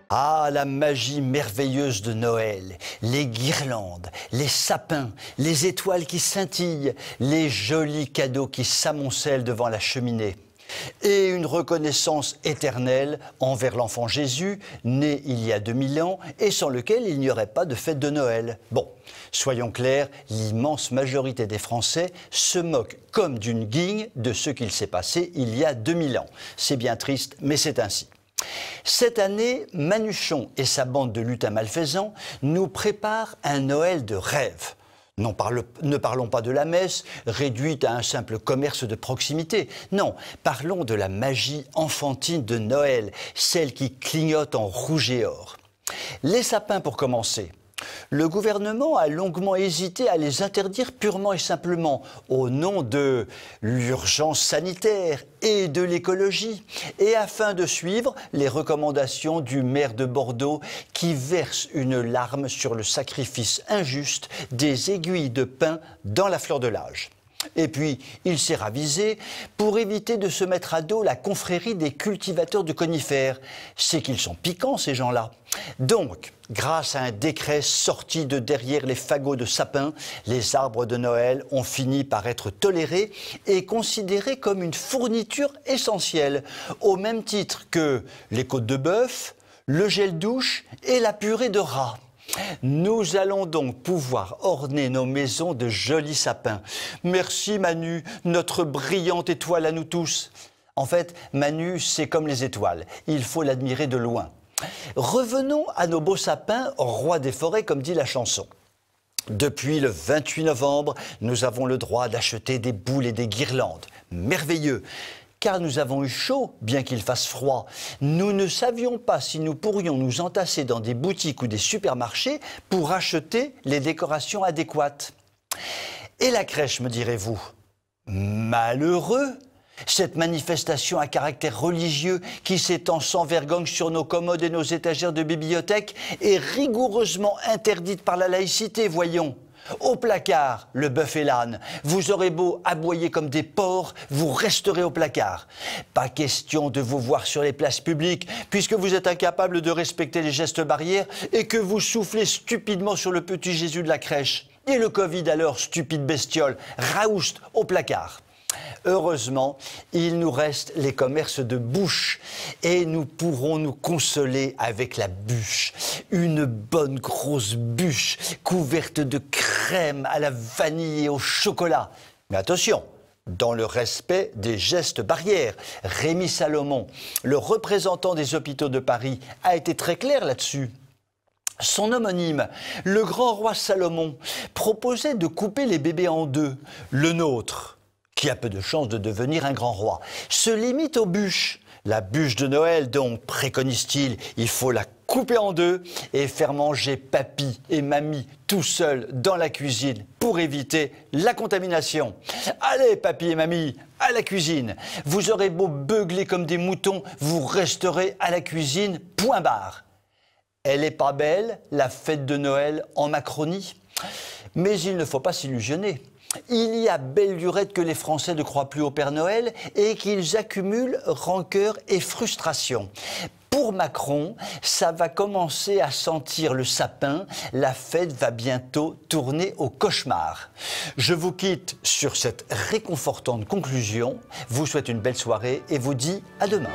Ah, la magie merveilleuse de Noël, les guirlandes, les sapins, les étoiles qui scintillent, les jolis cadeaux qui s'amoncellent devant la cheminée. Et une reconnaissance éternelle envers l'enfant Jésus, né il y a 2000 ans et sans lequel il n'y aurait pas de fête de Noël. Bon, soyons clairs, l'immense majorité des Français se moquent comme d'une guigne de ce qu'il s'est passé il y a 2000 ans. C'est bien triste, mais c'est ainsi. Cette année, Manuchon et sa bande de lutins malfaisants nous préparent un Noël de rêve. Ne parlons pas de la messe, réduite à un simple commerce de proximité. Non, parlons de la magie enfantine de Noël, celle qui clignote en rouge et or. Les sapins pour commencer. Le gouvernement a longuement hésité à les interdire purement et simplement au nom de l'urgence sanitaire et de l'écologie et afin de suivre les recommandations du maire de Bordeaux qui verse une larme sur le sacrifice injuste des aiguilles de pin dans la fleur de l'âge. Et puis, il s'est ravisé pour éviter de se mettre à dos la confrérie des cultivateurs de conifères. C'est qu'ils sont piquants, ces gens-là. Donc, grâce à un décret sorti de derrière les fagots de sapin, les arbres de Noël ont fini par être tolérés et considérés comme une fourniture essentielle, au même titre que les côtes de bœuf, le gel douche et la purée de rat. Nous allons donc pouvoir orner nos maisons de jolis sapins. Merci Manu, notre brillante étoile à nous tous. En fait, Manu, c'est comme les étoiles, il faut l'admirer de loin. Revenons à nos beaux sapins, rois des forêts, comme dit la chanson. Depuis le 28 novembre, nous avons le droit d'acheter des boules et des guirlandes. Merveilleux! Car nous avons eu chaud, bien qu'il fasse froid. Nous ne savions pas si nous pourrions nous entasser dans des boutiques ou des supermarchés pour acheter les décorations adéquates. Et la crèche, me direz-vous? Malheureux! Cette manifestation à caractère religieux qui s'étend sans vergogne sur nos commodes et nos étagères de bibliothèque est rigoureusement interdite par la laïcité, voyons. Au placard, le bœuf et l'âne. Vous aurez beau aboyer comme des porcs, vous resterez au placard. Pas question de vous voir sur les places publiques, puisque vous êtes incapable de respecter les gestes barrières et que vous soufflez stupidement sur le petit Jésus de la crèche. Et le Covid alors, stupide bestiole, raouste au placard. Heureusement, il nous reste les commerces de bouche et nous pourrons nous consoler avec la bûche. Une bonne grosse bûche couverte de crème à la vanille et au chocolat. Mais attention, dans le respect des gestes barrières. Rémi Salomon, le représentant des hôpitaux de Paris, a été très clair là-dessus. Son homonyme, le grand roi Salomon, proposait de couper les bébés en deux. Le nôtre, qui a peu de chances de devenir un grand roi, se limite aux bûches. La bûche de Noël, donc, préconise-t-il, il faut la couper en deux et faire manger papy et mamie tout seuls dans la cuisine pour éviter la contamination. Allez, papy et mamie, à la cuisine. Vous aurez beau beugler comme des moutons, vous resterez à la cuisine, point barre. Elle n'est pas belle, la fête de Noël en Macronie? Mais il ne faut pas s'illusionner. Il y a belle lurette que les Français ne croient plus au Père Noël et qu'ils accumulent rancœur et frustration. Pour Macron, ça va commencer à sentir le sapin, la fête va bientôt tourner au cauchemar. Je vous quitte sur cette réconfortante conclusion, vous souhaite une belle soirée et vous dis à demain.